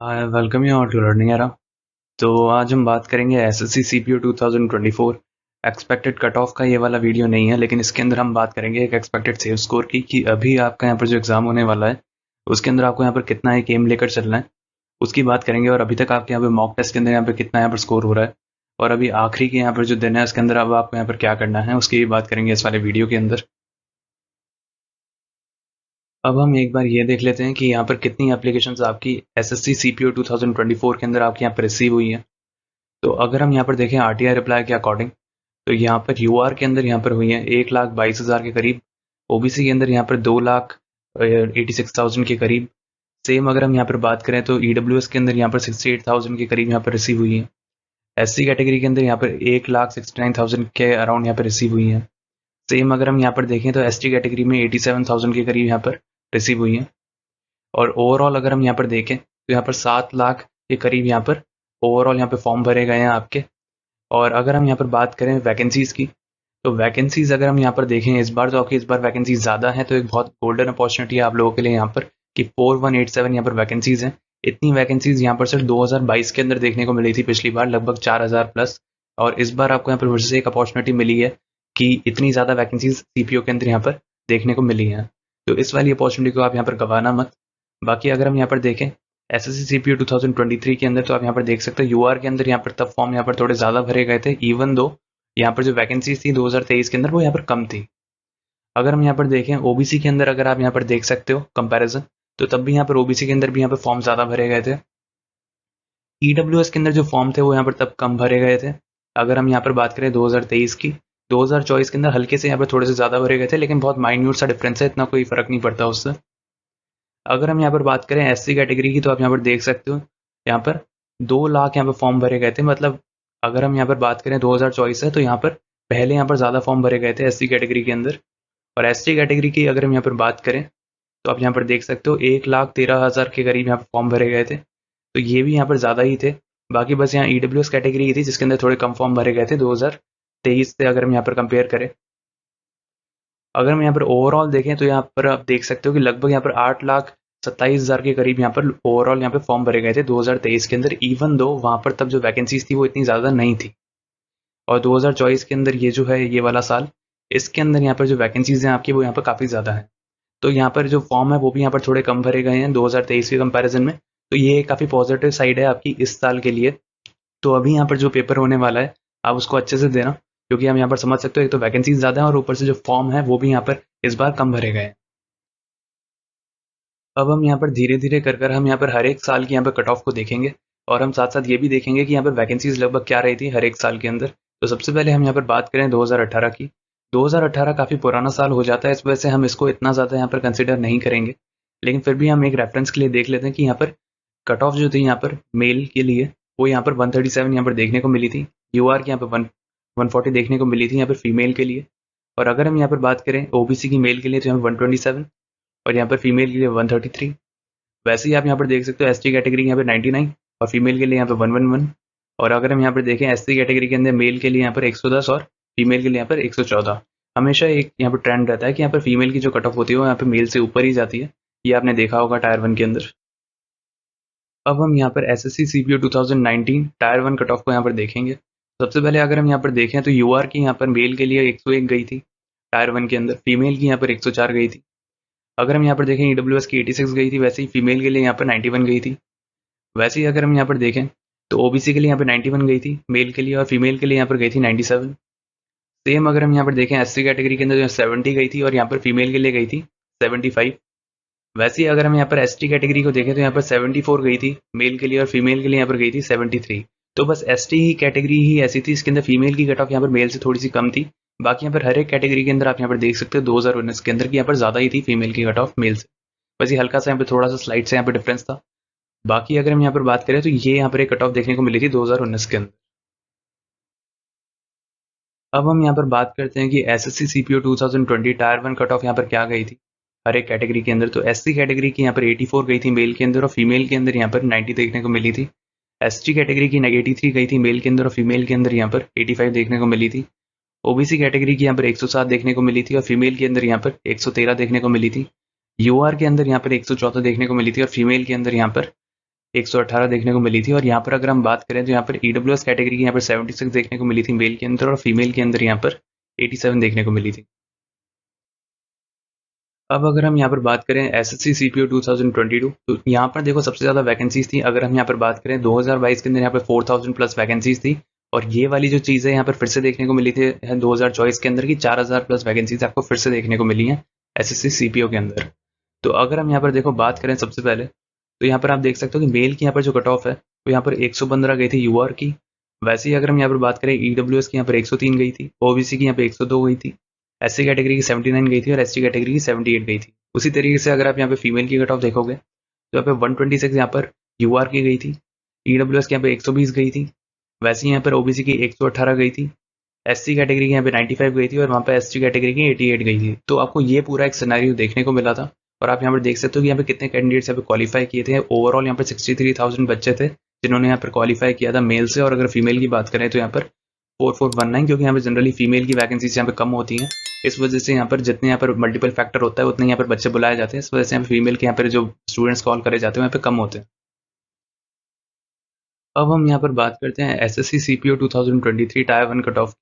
Welcome you all to Learning Era. तो आज हम बात करेंगे SSC CPU 2024 expected cut off का। ये वाला वीडियो नहीं है, लेकिन इसके अंदर हम बात करेंगे एक एक्सपेक्टेड सेव स्कोर की कि अभी आपका यहाँ पर जो एग्जाम होने वाला है उसके अंदर आपको यहाँ पर कितना एक एम लेकर चलना है, उसकी बात करेंगे। और अभी तक आपके यहाँ पे मॉक टेस्ट के अंदर यहाँ पर कितना यहाँ पर स्कोर हो रहा है, और अभी आखिरी के यहाँ पर जो दिन है उसके अंदर अब आपको यहाँ पर क्या करना है, उसकी भी बात करेंगे इस वाले वीडियो के अंदर। अब हम एक बार ये देख लेते हैं कि यहाँ पर कितनी एप्लीकेशंस आपकी एसएससी सीपीयू 2024 के अंदर आपके यहाँ पर रिसीव हुई हैं। तो अगर हम यहाँ पर देखें आरटीआई रिप्लाई के अकॉर्डिंग, तो यहाँ पर यूआर के अंदर यहाँ पर हुई है 1,22,000 के करीब, ओबीसी के अंदर यहाँ पर 2,86,000 के करीब। सेम अगर हम यहाँ पर बात करें तो ईडब्ल्यूएस के अंदर यहाँ पर 68,000 के करीब यहाँ पर रिसीव हुई है। एससी कैटेगरी के अंदर यहाँ पर 1,69,000 के अराउंड यहाँ पर रिसीव हुई है। सेम अगर हम यहाँ पर देखें तो एसटी कैटेगरी में 87,000 के करीब यहाँ पर रिसीव हुई है। और ओवरऑल अगर हम यहाँ पर देखें तो यहाँ पर 7 लाख के करीब यहाँ पर ओवरऑल यहाँ पे फॉर्म भरे गए हैं आपके। और अगर हम यहाँ पर बात करें वैकेंसीज़ की, तो वैकेंसीज़ अगर हम यहाँ पर देखें इस बार, तो आपकी इस बार वैकेंसीज ज़्यादा है, तो एक बहुत गोल्डन अपॉर्चुनिटी है आप लोगों के लिए यहाँ पर कि 4187 यहाँ पर वैकेंसीज़ हैं। इतनी वैकेंसीज यहाँ पर सिर्फ 2022 के अंदर देखने को मिली थी, पिछली बार लगभग 4,000 प्लस। और इस बार आपको यहाँ पर फिर से एक अपॉर्चुनिटी मिली है कि इतनी ज़्यादा वैकेंसीज सीपीओ के अंदर यहाँ पर देखने को मिली हैं। तो इस वाली अपॉर्चुनिटी को आप यहाँ पर गंवाना मत। बाकी अगर हम यहाँ पर देखें एसएससी सीपीयू 2023 के अंदर, तो आप यहाँ पर देख सकते हो यूआर के अंदर यहाँ पर तब फॉर्म यहाँ पर थोड़े ज़्यादा भरे गए थे, इवन दो यहाँ पर जो वैकेंसीज थी 2023 के अंदर वो यहाँ पर कम थी। अगर हम यहाँ पर देखें ओबीसी के अंदर, अगर आप यहाँ पर देख सकते हो कंपैरिजन, तो तब भी यहाँ पर ओबीसी के अंदर भी यहाँ पर फॉर्म ज़्यादा भरे गए थे। ईडब्ल्यूएस के अंदर जो फॉर्म थे वो यहाँ पर तब कम भरे गए थे। अगर हम यहाँ पर बात करें 2023 की, 2024 के अंदर हल्के से यहाँ पर थोड़े से ज़्यादा भरे गए थे, लेकिन बहुत माइन्यूट सा डिफरेंस है, इतना कोई फर्क नहीं पड़ता उससे। अगर हम यहाँ पर बात करें एससी कैटेगरी की, तो आप यहाँ पर देख सकते हो यहाँ पर 2 लाख यहाँ पर फॉर्म भरे गए थे। मतलब अगर हम यहाँ पर बात करें 2024 है, तो यहाँ पर पहले यहाँ पर ज़्यादा फॉर्म भरे गए थे एससी कैटेगरी के अंदर। और एसटी कैटेगरी की अगर हम यहाँ पर बात करें, तो आप यहाँ पर देख सकते हो 1,13,000 के करीब यहाँ पर फॉर्म भरे गए थे, तो ये भी यहाँ पर ज़्यादा ही थे। बाकी बस यहाँ ईडब्ल्यूएस कैटेगरी की थी जिसके अंदर थोड़े कम फॉर्म भरे गए थे 2023 से, अगर हम यहाँ पर कंपेयर करें। अगर हम यहाँ पर ओवरऑल देखें, तो यहाँ पर आप देख सकते हो कि लगभग यहाँ पर 8,27,000 के करीब यहाँ पर ओवरऑल यहाँ पे फॉर्म भरे गए थे 2023 के अंदर, इवन दो वहाँ पर तब जो वैकेंसीज थी वो इतनी ज़्यादा नहीं थी। और 2024 के अंदर ये जो है ये वाला साल, इसके अंदर यहाँ पर जो वैकेंसीज हैं आपकी वो यहाँ पर काफ़ी ज़्यादा है। तो यहाँ पर जो फॉर्म है वो भी यहाँ पर थोड़े कम भरे गए हैं 2023 के कंपैरिजन में। तो ये काफ़ी पॉजिटिव साइड है आपकी इस साल के लिए। तो अभी यहाँ पर जो पेपर होने वाला है आप उसको अच्छे से देना, क्योंकि हम यहाँ पर समझ सकते हो एक तो वैकेंसीज ज़्यादा है और ऊपर से जो फॉर्म है वो भी यहाँ पर इस बार कम भरे गए हैं। अब हम यहाँ पर धीरे धीरे कर कर हम यहाँ पर हर एक साल की यहाँ पर कट ऑफ को देखेंगे, और हम साथ साथ ये भी देखेंगे कि यहाँ पर वैकेंसीज लगभग क्या रही थी हर एक साल के अंदर। तो सबसे पहले हम यहाँ पर बात करें 2018 की। 2018 काफ़ी पुराना साल हो जाता है, इस वजह से हम इसको इतना ज़्यादा यहाँ पर कंसिडर नहीं करेंगे, लेकिन फिर भी हम एक रेफरेंस के लिए देख लेते हैं कि यहाँ पर कट ऑफ जो थी यहाँ पर मेल के लिए वो यहाँ पर 137 यहाँ पर देखने को मिली थी। यूआर की यहाँ पर 140 देखने को मिली थी यहाँ पर फीमेल के लिए। और अगर हम यहाँ पर बात करें ओबीसी की मेल के लिए, तो यहाँ पर 127, और यहाँ पर फीमेल के लिए 133। वैसे ही आप यहाँ पर देख सकते हो एसटी कैटेगरी यहाँ पर 99 और फीमेल के लिए यहाँ पर 111। और अगर हम यहाँ पर देखें एससी कैटेगरी के अंदर मेल के लिए यहाँ पर 110 और फीमेल के लिए यहाँ पर 114। हमेशा एक यहाँ पर ट्रेंड रहता है कि यहाँ पर फीमेल की जो कट ऑफ होती है वो यहाँ पर मेल से ऊपर ही जाती है, ये आपने देखा होगा टायर 1 के अंदर। अब हम यहाँ पर SSC CPU 2019 tyre 1 cut off को यहाँ पर देखेंगे। सबसे पहले अगर हम यहाँ पर देखें तो यूआर की यहाँ पर मेल के लिए 101 गई थी टायर 1 के अंदर, फीमेल की यहाँ पर 104 गई थी। अगर हम यहाँ पर देखें ईडब्ल्यूएस की 86 गई थी, वैसे ही फीमेल के लिए यहाँ पर 91 गई थी। वैसे ही अगर हम यहाँ पर देखें तो ओबीसी के लिए यहाँ पर 91 गई थी मेल के लिए, और फीमेल के लिए यहाँ पर गई थी 97। सेम अगर हम यहाँ पर देखें एससी कैटेगरी के अंदर 70 गई थी और यहाँ पर फीमेल के लिए गई थी 75। वैसे ही अगर हम यहाँ पर एसटी कैटेगरी को देखें तो यहाँ पर 74 गई थी मेल के लिए, और फीमेल के लिए यहाँ पर गई थी 73। तो बस एसटी ही कैटेगरी ही ऐसी थी इसके अंदर फीमेल की कट ऑफ यहाँ पर मेल से थोड़ी सी कम थी। बाकी यहाँ पर हर एक कैटेगरी के अंदर आप यहाँ पर देख सकते हो 2019 के अंदर की यहाँ पर ज़्यादा ही थी फीमेल की कट ऑफ मेल से। बस ये हल्का सा यहाँ पर थोड़ा सा स्लाइड से यहाँ पर डिफरेंस था। बाकी अगर हम यहाँ पर बात करें तो ये यहाँ पर एक कट ऑफ देखने को मिली थी 2019 के अंदर। अब हम यहाँ पर बात करते हैं कि SSC CPU 2020 tyre 1 cut off यहाँ पर क्या गई थी हर एक कैटेगरी के अंदर। तो एससी कैटेगरी की यहाँ पर 84 गई थी मेल के अंदर, और फीमेल के अंदर यहाँ पर 90 देखने को मिली थी। एसटी कैटेगरी की 83 गई थी मेल के अंदर, और फीमेल के अंदर यहाँ पर 85 देखने को मिली थी। ओबीसी कैटेगरी की यहाँ पर 107 देखने को मिली थी, और फीमेल के अंदर यहाँ पर 113 देखने को मिली थी। यूआर के अंदर यहाँ पर 114 देखने को मिली थी, और फीमेल के अंदर यहाँ पर 118 देखने को मिली थी। और यहाँ पर अगर हम बात करें तो यहाँ पर EWS कैटेगरी की यहाँ पर 76 देखने को मिली थी मेल के अंदर, और फीमेल के अंदर यहाँ पर 87 देखने को मिली थी। अब अगर हम यहाँ पर बात करें SSC CPO 2022, तो यहाँ पर देखो सबसे ज़्यादा वैकेंसीज थी। अगर हम यहाँ पर बात करें 2022 के अंदर यहाँ पर 4000 प्लस वैकेंसीज थी, और ये वाली जो चीज़ है यहाँ पर फिर से देखने को मिली थी 2024 के अंदर की 4000 प्लस वैकेंसीज आपको फिर से देखने को मिली हैं SSC CPO के अंदर। तो अगर हम यहाँ पर देखो बात करें सबसे पहले, तो यहाँ पर आप देख सकते हो कि मेल की यहाँ पर जो कट ऑफ है वो यहाँ पर 115 गई थी UR की। वैसे ही अगर हम यहाँ पर बात करें EWS की यहाँ पर 103 गई थी, OBC की यहाँ पर 102 गई थी, SC कैटेगरी की 79 गई थी, और ST कैटेगरी की 78 गई थी। उसी तरीके से अगर आप यहाँ पे फीमेल की कट ऑफ देखोगे तो यहाँ पे 126 यहाँ पर UR की गई थी, EWS की यहाँ पे 120 गई थी, वैसे ही यहाँ पर OBC की 118 गई थी, SC कैटेगरी की यहाँ पे 95 गई थी, और वहाँ पे ST कैटेगरी की 88 गई थी। तो आपको ये पूरा एक सिनेरियो देखने को मिला था। और आप यहाँ पर देख सकते हो कि यहाँ पे कितने कैंडिडेट्स यहाँ पे क्वालिफाई किए थे। ओवरऑल यहाँ पर 63,000 बच्चे थे जिन्होंने यहाँ पर क्वालिफाई किया था मेल से। और अगर फीमेल की बात करें तो यहाँ पर 4419, क्योंकि यहाँ पर जनरली फीमेल की वैकेंसीज यहाँ पे कम होती हैं, इस वजह से यहाँ पर जितने यहाँ पर मल्टीपल फैक्टर होता है उतने यहाँ पर बच्चे बुलाए जाते हैं। इस वजह से यहाँ पर फीमेल के यहाँ पर जो स्टूडेंट्स कॉल करे जाते हैं यहाँ पे कम होते हैं। अब हम यहाँ पर बात करते हैं SSC CPO 2023 tyre 1 cut off.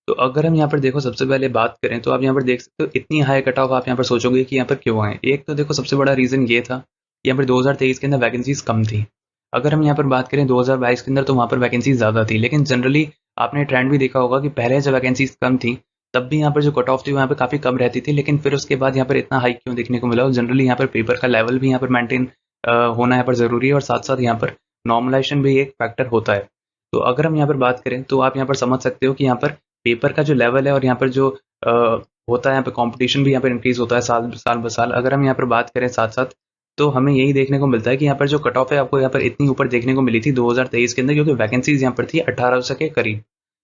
तो अगर हम यहाँ पर देखो सबसे पहले बात करें तो आप यहाँ पर देख सकते हो इतनी हाई कट ऑफ आप यहाँ पर सोचोगे कि यहाँ पर क्यों आए। एक तो देखो सबसे बड़ा रीज़न ये था कि यहाँ पर 2023 के अंदर वैकेंसीज कम थी। अगर हम यहाँ पर बात करें 2022 के अंदर तो वहाँ पर वैकेंसीज ज़्यादा थी, लेकिन जनरली आपने ट्रेंड भी देखा होगा कि पहले जब वैकेंसीज कम थी तब भी यहाँ पर जो कट ऑफ थी वो यहाँ पर काफ़ी कम रहती थी, लेकिन फिर उसके बाद यहाँ पर इतना हाई क्यों देखने को मिला। और जनरली यहाँ पर पेपर का लेवल भी यहाँ पर मेंटेन होना यहाँ पर ज़रूरी है, और साथ साथ यहाँ पर नॉर्मलाइजेशन भी एक फैक्टर होता है। तो अगर हम यहाँ पर बात करें तो आप यहाँ पर समझ सकते हो कि यहाँ पर पेपर का जो लेवल है और यहाँ पर जो होता है यहाँ पे कंपटीशन भी यहाँ पर इंक्रीज होता है साल साल ब साल। अगर हम यहाँ पर बात करें साथ साथ तो हमें यही देखने को मिलता है कि यहाँ पर जो कट ऑफ है आपको यहाँ पर इतनी ऊपर देखने को मिली थी 2023 के अंदर, क्योंकि वैकेंसीज यहाँ पर थी 1800 के करीब,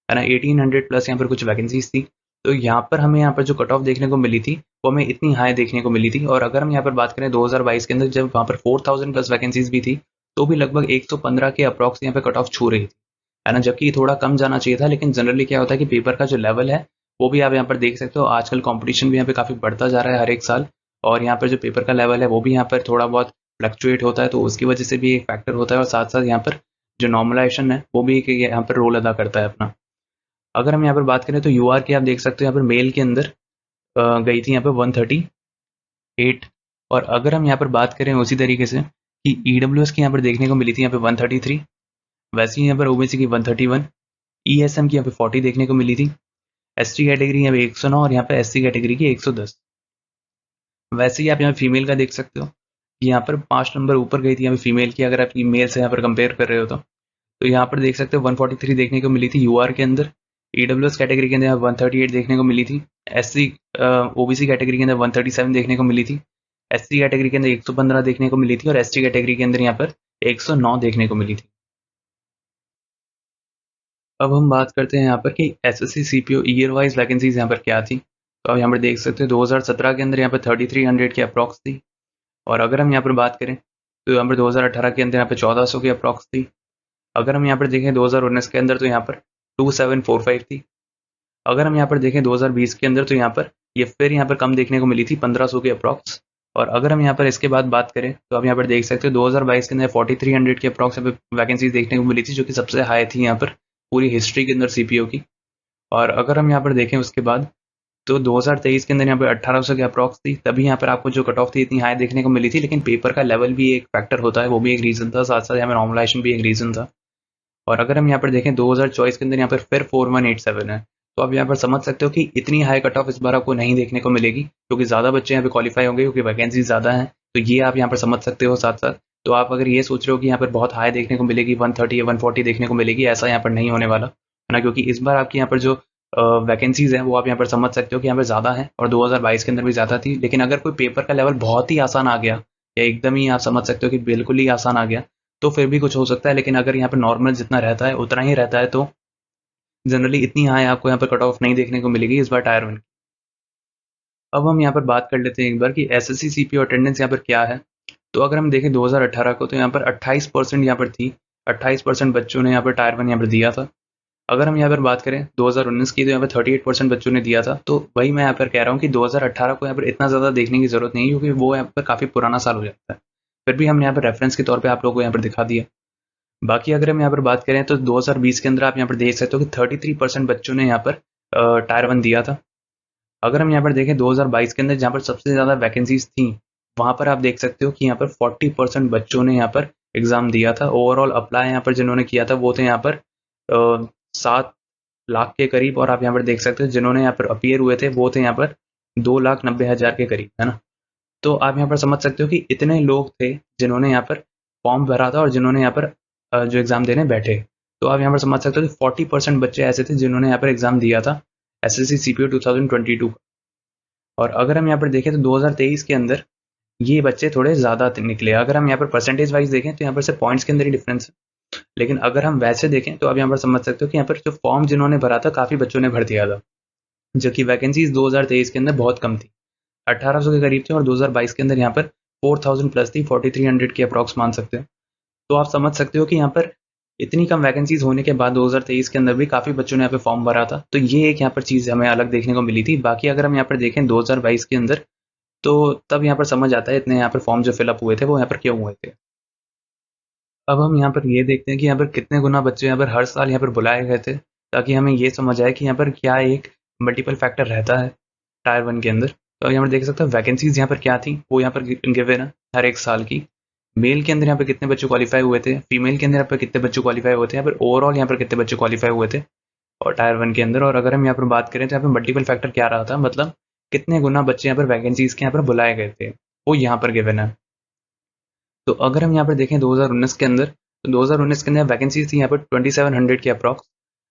है ना, 1800 प्लस यहाँ पर कुछ वैकेंसीज थी। तो यहाँ पर हमें यहाँ पर जो कट ऑफ देखने को मिली थी वो हमें इतनी हाई देखने को मिली थी। और अगर हम यहाँ पर बात करें 2022 के अंदर जब वहाँ पर 4000 प्लस वैकेंसीज भी थी तो भी लगभग 115 के अप्रॉक्स यहाँ पे कट ऑफ छू रही थी, है ना, जबकि थोड़ा कम जाना चाहिए था। लेकिन जनरली क्या होता है कि पेपर का जो लेवल है वो भी आप यहाँ पर देख सकते हो, आजकल कंपटीशन भी यहाँ पे काफ़ी बढ़ता जा रहा है हर एक साल, और यहाँ पर जो पेपर का लेवल है वो भी यहाँ पर थोड़ा बहुत फ्लक्चुएट होता है, तो उसकी वजह से भी एक फैक्टर होता है। और साथ साथ यहाँ पर जो नॉर्मलाइजेशन है वो भी एक यहाँ पर रोल अदा करता है अपना। अगर हम यहाँ पर बात करें तो UR की आप देख सकते हो यहाँ पर मेल के अंदर गई थी यहाँ पर 138। और अगर हम यहाँ पर बात करें उसी तरीके से कि EWS की यहाँ पर देखने को मिली थी यहाँ पे 133, वैसे ही यहाँ पर OBC की 131, ESM की यहाँ पे 40 देखने को मिली थी, ST कैटेगरी यहाँ पे 109, और यहाँ पे SC कैटेगरी की 110। वैसे ही आप यहाँ फीमेल का देख सकते हो कि यहाँ पर 5 नंबर ऊपर गई थी यहाँ पे फीमेल की, अगर आप मेल से यहाँ पर कंपेयर कर रहे हो तो यहाँ पर देख सकते हो 143 देखने को मिली थी UR के अंदर, EWS कैटेगरी के अंदर 138 देखने को मिली थी, SC OBC कैटेगरी के अंदर 137 देखने को मिली थी, SC कैटेगरी के अंदर 115 देखने को मिली थी, और ST कैटेगरी के अंदर यहाँ पर 109 देखने को मिली थी। अब हम बात करते हैं यहाँ पर कि SSC CPO year wise vacancies यहाँ पर क्या थी। तो आप यहाँ पर देख सकते हैं 2017 के अंदर यहाँ पर 3300 की अप्रॉक्स थी, और अगर हम यहाँ पर बात करें तो यहाँ पर 2018 के अंदर यहाँ पर 1400 की अप्रॉक्स थी। अगर हम यहाँ पर देखें 2019 के अंदर तो यहाँ पर 2745 थी। अगर हम यहाँ पर देखें 2020 के अंदर तो यहाँ पर ये फिर यहाँ पर कम देखने को मिली थी 1500 की अप्रॉक्स। और अगर हम यहाँ पर इसके बाद बात करें तो आप यहाँ पर देख सकते हो 2022 के अंदर 4300 की अप्रॉक्स यहाँ पे वैकेंसीज देखने को मिली थी, जो कि सबसे हाई थी यहाँ पर पूरी हिस्ट्री के अंदर CPO की। और अगर हम यहाँ पर देखें उसके बाद तो 2023 के अंदर यहाँ पर 1800 की अप्रॉक्स थी, तभी यहाँ पर आपको जो कट ऑफ थी इतनी हाई देखने को मिली थी। लेकिन पेपर का लेवल भी एक फैक्टर होता है, वो भी एक रीज़न था, साथ साथ यहाँ पर नॉर्मलाइजेशन भी एक रीज़न था। और अगर हम यहाँ पर देखें 2024 के अंदर यहाँ पर फिर 4187 है, तो आप यहाँ पर समझ सकते हो कि इतनी हाई कट ऑफ इस बार आपको नहीं देखने को मिलेगी, क्योंकि ज़्यादा बच्चे यहाँ पे क्वालिफाई होंगे, क्योंकि वैकेंसी ज़्यादा हैं। तो ये आप यहाँ पर समझ सकते हो। साथ साथ तो आप अगर ये सोच रहे हो कि यहाँ पर बहुत हाई देखने को मिलेगी 130 या 140 देखने को मिलेगी, ऐसा यहाँ पर नहीं होने वाला, है ना, क्योंकि इस बार आपकी यहाँ पर जो वैकेंसीज हैं वो आप यहाँ पर समझ सकते हो कि यहाँ पर ज़्यादा है, और 2022 के अंदर भी ज़्यादा थी। लेकिन अगर कोई पेपर का लेवल बहुत ही आसान आ गया या एकदम ही आप समझ सकते हो कि बिल्कुल ही आसान आ गया तो फिर भी कुछ हो सकता है। लेकिन अगर यहाँ पर नॉर्मल जितना रहता है उतना ही रहता है तो जनरली इतनी हाई आपको यहाँ पर कट ऑफ नहीं देखने को मिलेगी इस बार टायर 1। अब हम यहाँ पर बात कर लेते हैं एक बार कि SSC CPO अटेंडेंस यहाँ पर क्या है। तो अगर हम देखें 2018 को तो यहाँ पर 28% यहाँ पर थी, 28% बच्चों ने यहाँ पर टायर 1 यहाँ पर दिया था। अगर हम यहाँ पर बात करें 2019 की तो यहाँ पर 38% बच्चों ने दिया था। तो वही मैं यहाँ पर कह रहा हूँ कि 2018 को यहाँ पर इतना ज़्यादा देखने की ज़रूरत नहीं है, क्योंकि वो यहाँ पर काफ़ी पुराना साल हो जाता है। फिर भी हमने यहाँ पर रेफरेंस के तौर पे आप लोगों को यहाँ पर दिखा दिया। बाकी अगर हम यहाँ पर बात करें तो 2020 के अंदर आप यहाँ पर देख सकते हो कि 33% बच्चों ने यहाँ पर टायर 1 दिया था। अगर हम यहाँ पर देखें 2022 के अंदर जहाँ पर सबसे ज़्यादा वैकेंसीज थी, वहाँ पर आप देख सकते हो कि यहाँ पर 40% बच्चों ने यहाँ पर एग्ज़ाम दिया था। ओवरऑल अप्लाई यहाँ पर जिन्होंने किया था वो थे यहाँ पर 7 लाख के करीब, और आप यहाँ पर देख सकते हो जिन्होंने यहाँ पर अपीयर हुए थे वो थे यहाँ पर 2,90,000 के करीब, है ना। तो आप यहाँ पर समझ सकते हो कि इतने लोग थे जिन्होंने यहाँ पर फॉर्म भरा था और जिन्होंने यहाँ पर जो एग्ज़ाम देने बैठे। तो आप यहाँ पर समझ सकते हो कि 40% बच्चे ऐसे थे जिन्होंने यहाँ पर एग्ज़ाम दिया था SSC CPO 2022। और अगर हम यहाँ पर देखें तो 2023 के अंदर ये बच्चे थोड़े ज़्यादा निकले। अगर हम यहाँ पर परसेंटेज वाइज देखें तो यहाँ पर से पॉइंट्स के अंदर ही डिफरेंस है, लेकिन अगर हम वैसे देखें तो आप यहाँ पर समझ सकते हो कि यहाँ पर जो फॉर्म जिन्होंने भरा था काफ़ी बच्चों ने भर दिया था, जबकि वैकेंसीज 2023 के अंदर बहुत कम थी, 1800 के करीब थी, और 2022 के अंदर यहाँ पर 4000 प्लस थी, 4300 के अप्रॉक्स मान सकते हो। तो आप समझ सकते हो कि यहाँ पर इतनी कम वैकेंसीज होने के बाद 2023 के अंदर भी काफ़ी बच्चों ने यहाँ पे फॉर्म भरा था। तो ये एक यहाँ पर चीज़ हमें अलग देखने को मिली थी। बाकी अगर हम यहाँ पर देखें 2022 के अंदर, तो तब यहाँ पर समझ आता है इतने यहाँ पर फॉर्म जो फिलअप हुए थे वो यहाँ पर क्यों हुए थे। अब हम यहाँ पर ये देखते हैं कि यहाँ पर कितने गुना बच्चे यहाँ पर हर साल यहाँ पर बुलाए गए थे, ताकि हमें ये समझ आए कि यहाँ पर क्या एक मल्टीपल फैक्टर रहता है टायर 1 के अंदर। तो यहाँ पर देख सकते हो वैकेंसीज यहाँ पर क्या थी वो यहाँ पर गिवन है हर एक साल की। मेल के अंदर यहाँ पर कितने बच्चे क्वालिफाई हुए थे, फीमेल के अंदर यहाँ पर कितने बच्चे क्वालिफाई हुए थे, यहाँ पर ओवरऑल यहाँ पर कितने बच्चे क्वालिफाई हुए थे और टायर 1 के अंदर। और अगर हम यहाँ पर बात करें तो यहाँ पर मल्टीपल फैक्टर क्या रहा था, मतलब कितने गुना बच्चे यहाँ पर वैकेंसीज के यहाँ पर बुलाए गए थे, वो यहाँ पर गिवन है। तो अगर हम यहाँ पर देखें 2019 के अंदर, तो 2019 के अंदर वैकेंसी थी यहाँ पर 2700 के अप्रॉक्स।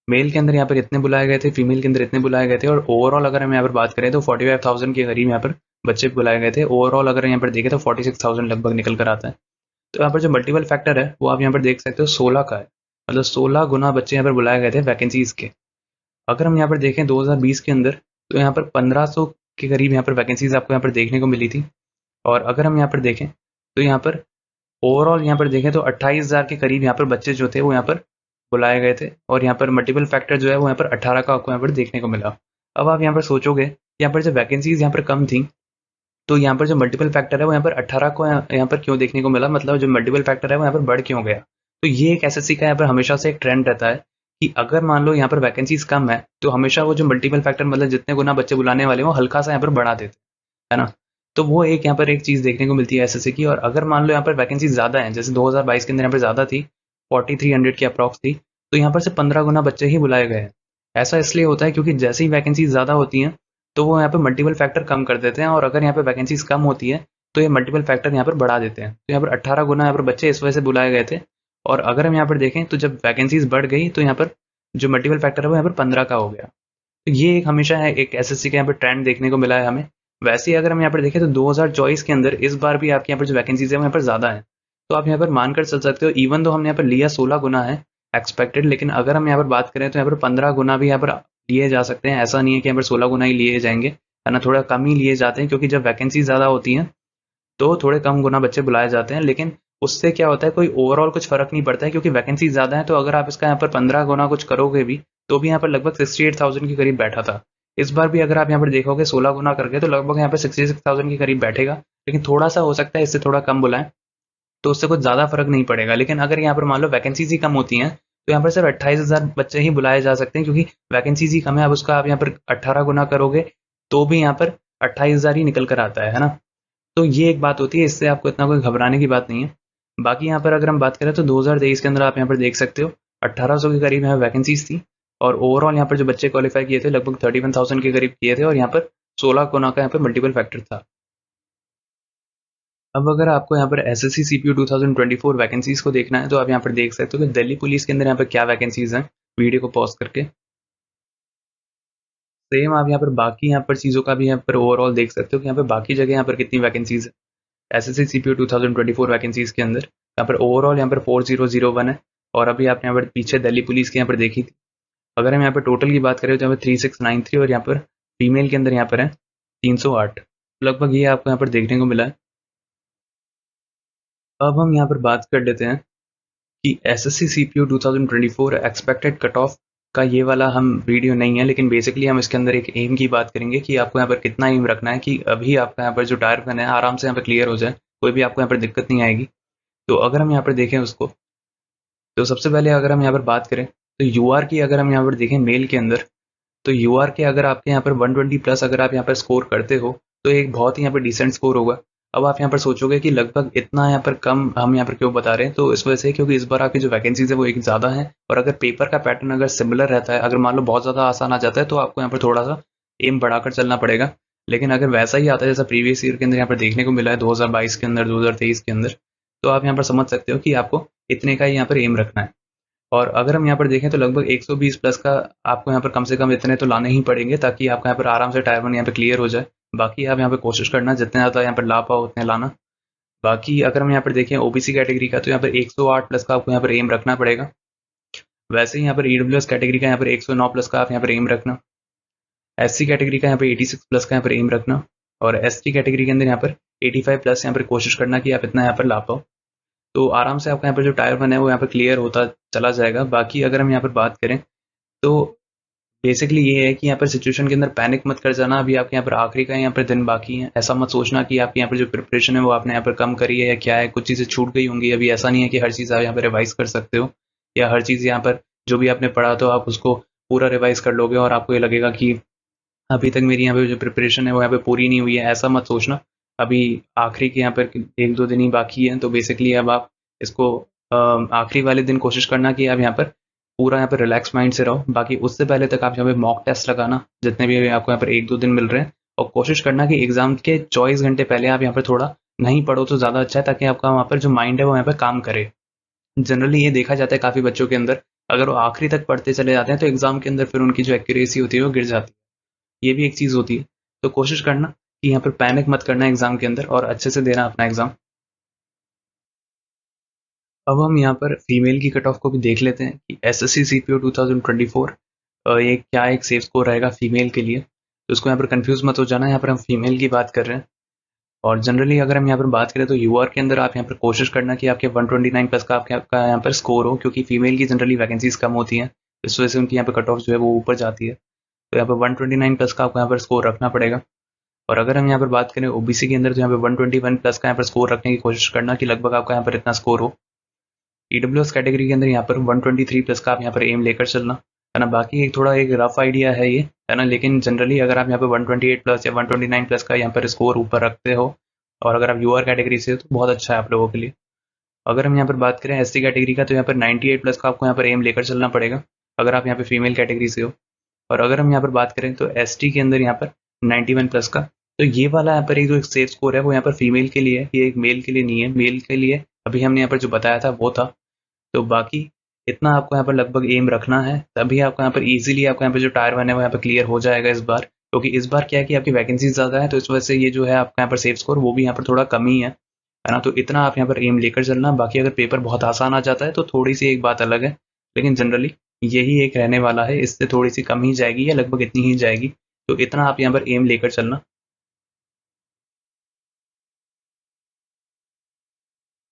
मेल के अंदर यहाँ पर इतने बुलाए गए थे, फीमेल के अंदर इतने बुलाए गए थे, और ओवरऑल अगर हम यहाँ पर बात करें तो 45,000 के करीब यहाँ पर बच्चे बुलाए गए थे। ओवरऑल अगर यहाँ पर देखें तो 46,000 लगभग निकल कर आता है। तो यहाँ पर जो मल्टीपल फैक्टर है वो आप यहाँ पर देख सकते हो 16 का है, मतलब 16 गुना बच्चे यहाँ पर बुलाए गए थे वैकेंसीज के। अगर हम यहाँ पर देखें 2020 के अंदर, तो यहाँ पर 1500 के करीब यहाँ पर वैकेंसीज आपको यहाँ पर देखने को मिली थी। और अगर हम यहाँ पर देखें तो यहाँ पर ओवरऑल यहाँ पर देखें तो 28,000 के करीब यहाँ पर बच्चे जो थे वो यहाँ पर बुलाए गए थे, और यहाँ पर मल्टीपल फैक्टर जो है वो यहाँ पर 18 का आपको यहाँ पर देखने को मिला। अब आप यहाँ पर सोचोगे यहाँ पर जो वैकेंसीज यहाँ पर कम थी, तो यहाँ पर जो मल्टीपल फैक्टर है वो यहाँ पर 18 को यहाँ पर क्यों देखने को मिला, मतलब जो मल्टीपल फैक्टर है वो यहाँ पर बढ़ क्यों गया। तो ये एक एसएससी का यहाँ पर हमेशा से एक ट्रेंड रहता है कि अगर मान लो यहाँ पर वैकेंसीज कम है तो हमेशा वो जो मल्टीपल फैक्टर, मतलब जितने गुना बच्चे बुलाने वाले वो हल्का सा यहाँ पर बढ़ा देते है ना। तो वो एक यहाँ पर एक चीज़ देखने को मिलती है एसएससी की। और अगर मान लो यहाँ पर वैकेंसी ज़्यादा है, जैसे 2022 के अंदर यहाँ पर ज़्यादा थी, 4300 की अप्रॉक्स थी, तो यहाँ पर से 15 गुना बच्चे ही बुलाए गए हैं। ऐसा इसलिए होता है क्योंकि जैसे ही वैकेंसी ज़्यादा होती हैं तो वो यहाँ पर मल्टीपल फैक्टर कम कर देते हैं, और अगर यहाँ पर वैकेंसीज कम होती है तो ये मल्टीपल फैक्टर यहाँ पर बढ़ा देते हैं। तो यहाँ पर 18 गुना यहाँ पर बच्चे इस वजह से बुलाए गए थे। और अगर हम यहाँ पर देखें तो जब वैकेंसीज बढ़ गई तो यहाँ पर जो मल्टीपल फैक्टर है वो यहाँ पर 15 का हो गया। तो ये एक हमेशा है एक एसएससी का यहाँ पर ट्रेंड देखने को मिला है हमें। वैसे ही अगर हम यहाँ पर देखें तो 2024 के अंदर इस बार भी आपके यहाँ पर जो वैकेंसीज है वो यहाँ पर ज़्यादा है। तो आप यहाँ पर मानकर चल सकते हो, इवन तो हमने यहाँ पर लिया 16 गुना है एक्सपेक्टेड, लेकिन अगर हम यहाँ पर बात करें तो यहाँ पर 15 गुना भी यहाँ पर लिए जा सकते हैं। ऐसा नहीं है कि यहाँ पर 16 गुना ही लिए जाएंगे, है ना, थोड़ा कम ही लिए जाते हैं, क्योंकि जब वैकेंसी ज़्यादा होती हैं तो थोड़े कम गुना बच्चे बुलाए जाते हैं। लेकिन उससे क्या होता है, कोई ओवरऑल कुछ फर्क नहीं पड़ता है, क्योंकि वैकेंसी ज़्यादा है। तो अगर आप इसका यहाँ पर 15 गुना कुछ करोगे भी तो भी यहाँ पर लगभग 68,000 के करीब बैठा था। इस बार भी अगर आप यहाँ पर देखोगे 16 गुना करके तो लगभग यहाँ पर 66,000 के करीब बैठेगा। लेकिन थोड़ा सा हो सकता है इससे थोड़ा कम बुलाएं तो उससे कुछ ज़्यादा फर्क नहीं पड़ेगा। लेकिन अगर यहाँ पर मान लो वैकेंसीज ही कम होती हैं तो यहाँ पर सिर्फ 28,000 बच्चे ही बुलाए जा सकते हैं, क्योंकि वैकेंसीज ही कम है। अब उसका आप यहाँ पर 18 गुना करोगे तो भी यहाँ पर 28,000 ही निकल कर आता है ना। तो ये एक बात होती है, इससे आपको इतना कोई घबराने की बात नहीं है। बाकी यहाँ पर अगर हम बात करें तो 2023 के अंदर आप यहाँ पर देख सकते हो 1800 के करीब यहाँ वैकेंसीज थी, और ओवरऑल यहाँ पर जो बच्चे क्वालिफाई किए थे लगभग 31,000 के करीब किए थे, और यहाँ पर 16 गुना का यहाँ पर मल्टीपल फैक्टर था। अब अगर आपको यहाँ पर एसएससी सीपीयू 2024 वैकेंसीज को देखना है तो आप यहाँ पर देख सकते हो कि दिल्ली पुलिस के अंदर यहाँ पर क्या वैकेंसीज हैं, वीडियो को पॉज करके। सेम आप यहाँ पर बाकी यहाँ पर चीज़ों का भी यहाँ पर ओवरऑल देख सकते हो कि यहाँ पर बाकी जगह यहाँ पर कितनी वैकेंसीज है। एसएससी सीपीयू 2024 वैकेंसीज के अंदर यहाँ पर ओवरऑल यहाँ पर 4001 है, और अभी आपने यहाँ पर पीछे दिल्ली पुलिस की यहाँ पर देखी थी। अगर हम यहाँ पर टोटल की बात करें तो यहाँ पर 3693, और यहाँ पर फीमेल के अंदर यहाँ पर है 308, लगभग ये आपको यहाँ पर देखने को मिला है। अब हम यहाँ पर बात कर लेते हैं कि SSC CPU 2024 expected cut off का ये वाला हम वीडियो नहीं है, लेकिन बेसिकली हम इसके अंदर एक एम की बात करेंगे कि आपको यहाँ पर कितना एम रखना है कि अभी आपका यहाँ पर जो टायर 1 है आराम से यहाँ पर क्लियर हो जाए, कोई भी आपको यहाँ पर दिक्कत नहीं आएगी। तो अगर हम यहाँ पर देखें उसको, तो सबसे पहले अगर हम यहाँ पर बात करें तो यूआर की अगर हम यहाँ पर देखें मेल के अंदर, तो यूआर के अगर आपके यहाँ पर 120 प्लस अगर आप यहाँ पर स्कोर करते हो तो एक बहुत ही यहाँ पर डिसेंट स्कोर होगा। अब आप यहाँ पर सोचोगे कि लगभग इतना यहाँ पर कम हम यहाँ पर क्यों बता रहे हैं, तो इस वजह से क्योंकि इस बार आपकी जो वैकेंसीज है वो एक ज़्यादा है, और अगर पेपर का पैटर्न अगर सिमिलर रहता है, अगर मान लो बहुत ज़्यादा आसान आ जाता है तो आपको यहाँ पर थोड़ा सा एम बढ़ाकर चलना पड़ेगा। लेकिन अगर वैसा ही आता है जैसा प्रीवियस ईयर के अंदर यहाँ पर देखने को मिला है 2022 के अंदर, 2023 के अंदर, तो आप यहाँ पर समझ सकते हो कि आपको इतने का ही यहाँ पर एम रखना है। और अगर हम यहाँ पर देखें तो लगभग 120 प्लस का आपको यहाँ पर कम से कम इतने तो लाने ही पड़ेंगे, ताकि आपका यहाँ पर आराम से टायर 1 यहाँ पर क्लियर हो जाए। बाकी आप यहाँ पर कोशिश करना जितने ज़्यादा यहाँ पर ला पाओ उतने लाना। बाकी अगर हम यहाँ पर देखें ओबीसी कैटेगरी का, तो यहाँ पर 108 प्लस का आपको यहाँ पर एम रखना पड़ेगा। वैसे ही यहाँ पर ईडब्ल्यूएस कैटेगरी का यहाँ पर 109 प्लस का आप यहाँ पर एम रखना। एससी कैटेगरी का यहाँ पर 86 प्लस का यहाँ पर एम रखना। और एसटी कैटेगरी के अंदर यहाँ पर 85 प्लस यहाँ पर कोशिश करना कि आप इतना यहाँ पर ला पाओ। तो आराम से आपका यहाँ पर जो टायर 1 है वो यहाँ पर क्लियर होता चला जाएगा। बाकी अगर हम यहाँ पर बात करें तो बेसिकली ये है कि यहाँ पर सिचुएशन के अंदर पैनिक मत कर जाना। अभी आपके यहाँ पर आखिरी का यहाँ पर दिन बाकी है। ऐसा मत सोचना कि आपकी यहाँ पर जो प्रिपरेशन है वो आपने यहाँ पर कम करी है या क्या है, कुछ चीज़ें छूट गई होंगी। अभी ऐसा नहीं है कि हर चीज़ आप यहाँ पर रिवाइज कर सकते हो, या हर चीज़ यहाँ पर जो भी आपने पढ़ा तो आप उसको पूरा रिवाइज कर लोगे और आपको ये लगेगा कि अभी तक मेरी यहाँ पे जो प्रिपरेशन है वो यहाँ पे पूरी नहीं हुई है। ऐसा मत सोचना। अभी आखिरी के यहाँ पर 1-2 दिन ही बाकी है, तो बेसिकली अब आप इसको आखिरी वाले दिन कोशिश करना कि आप यहाँ पर पूरा यहाँ पर रिलैक्स माइंड से रहो। बाकी उससे पहले तक आप यहाँ पे मॉक टेस्ट लगाना जितने भी आपको यहाँ पर 1-2 दिन मिल रहे हैं, और कोशिश करना कि एग्जाम के 24 घंटे पहले आप यहाँ पर थोड़ा नहीं पढ़ो तो ज़्यादा अच्छा है, ताकि आपका वहाँ पर जो माइंड है वो यहाँ पर काम करे। जनरली ये देखा जाता है काफ़ी बच्चों के अंदर, अगर वो आखिरी तक पढ़ते चले जाते हैं तो एग्जाम के अंदर फिर उनकी जो एक्यूरेसी होती है वो गिर जाती है। ये भी एक चीज़ होती है। तो कोशिश करना कि यहाँ पर पैनिक मत करना एग्जाम के अंदर, और अच्छे से देना अपना एग्जाम। अब हम यहाँ पर फीमेल की कट ऑफ को भी देख लेते हैं कि एसएससी सीपीओ 2024 ये क्या एक सेफ स्कोर रहेगा फीमेल के लिए। तो उसको यहाँ पर कंफ्यूज मत हो जाना, यहाँ पर हम फीमेल की बात कर रहे हैं। और जनरली अगर हम यहाँ पर बात करें तो यूआर के अंदर आप यहाँ पर कोशिश करना कि आपके 129 प्लस का आपका यहाँ पर स्कोर हो, क्योंकि फीमेल की जनरली वैकेंसीज कम होती हैं, इस वजह से उनकी यहाँ पर कट ऑफ जो है वो ऊपर जाती है। तो यहाँ पर 129 प्लस का आपको यहाँ पर स्कोर रखना पड़ेगा। और अगर हम यहाँ पर बात करें ओबीसी के अंदर, तो यहाँ पर 121 प्लस का यहाँ पर स्कोर रखने की कोशिश करना कि लगभग आपका यहाँ पर इतना स्कोर हो। ईडब्ल्यूएस कैटेगरी के अंदर यहाँ पर 123 प्लस का आप यहाँ पर एम लेकर चलना है ना। बाकी एक थोड़ा एक रफ आइडिया है ये, है ना, लेकिन जनरली अगर आप यहाँ पर 128 प्लस या 129 प्लस का यहाँ पर स्कोर ऊपर रखते हो, और अगर आप यूआर कैटेगरी से हो तो बहुत अच्छा है आप लोगों के लिए। अगर हम यहाँ पर बात करें एससी कैटेगरी का, तो यहाँ पर 98 प्लस का आपको यहाँ पर एम लेकर चलना पड़ेगा अगर आप यहाँ पर फीमेल कैटेगरी से हो। और अगर हम यहाँ पर बात करें तो एसटी के अंदर यहाँ पर 91 प्लस का, तो ये वाला यहाँ पर एक जो एक सेफ स्कोर है वो यहाँ पर फीमेल के लिए है, ये एक मेल के लिए नहीं है। मेल के लिए अभी हमने यहाँ पर जो बताया था वो था। तो बाकी इतना आपको यहाँ पर लगभग एम रखना है, तभी आपको यहाँ पर इजीली आपको यहाँ पर जो टायर 1 है वो यहाँ पर क्लियर हो जाएगा इस बार। क्योंकि इस बार क्या है कि आपकी वैकेंसीज ज़्यादा है, तो इस वजह से ये जो है आपका यहाँ पर सेफ स्कोर वो भी यहाँ पर थोड़ा कम ही है ना। तो इतना आप यहाँ पर एम लेकर चलना। बाकी अगर पेपर बहुत आसान आ जाता है तो थोड़ी सी एक बात अलग है, लेकिन जनरली यही एक रहने वाला है, इससे थोड़ी सी कम ही जाएगी या लगभग इतनी ही जाएगी। तो इतना आप यहाँ पर एम लेकर चलना।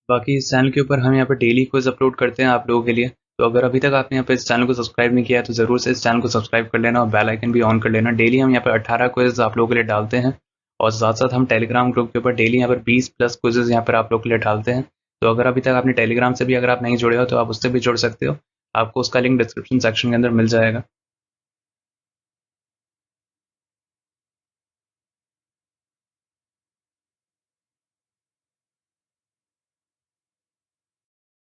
बाकी इस चैनल के ऊपर हम यहाँ पर डेली क्विज अपलोड करते हैं आप लोगों के लिए। तो अगर अभी तक आपने यहाँ पर इस चैनल को सब्सक्राइब नहीं किया है तो ज़रूर से इस चैनल को सब्सक्राइब कर लेना और बेल आइकन भी ऑन कर लेना। डेली हम यहाँ पर 18 क्विज आप लोगों के लिए डालते हैं, और साथ साथ हम टेलीग्राम ग्रुप के ऊपर डेली यहाँ पर 20 प्लस क्विजेज यहाँ पर आप लोग के लिए डालते हैं। तो अगर अभी तक आपने टेलीग्राम से भी अगर आप नहीं जुड़े हो तो आप उससे भी जुड़ सकते हो, आपको उसका लिंक डिस्क्रिप्शन सेक्शन के अंदर मिल जाएगा।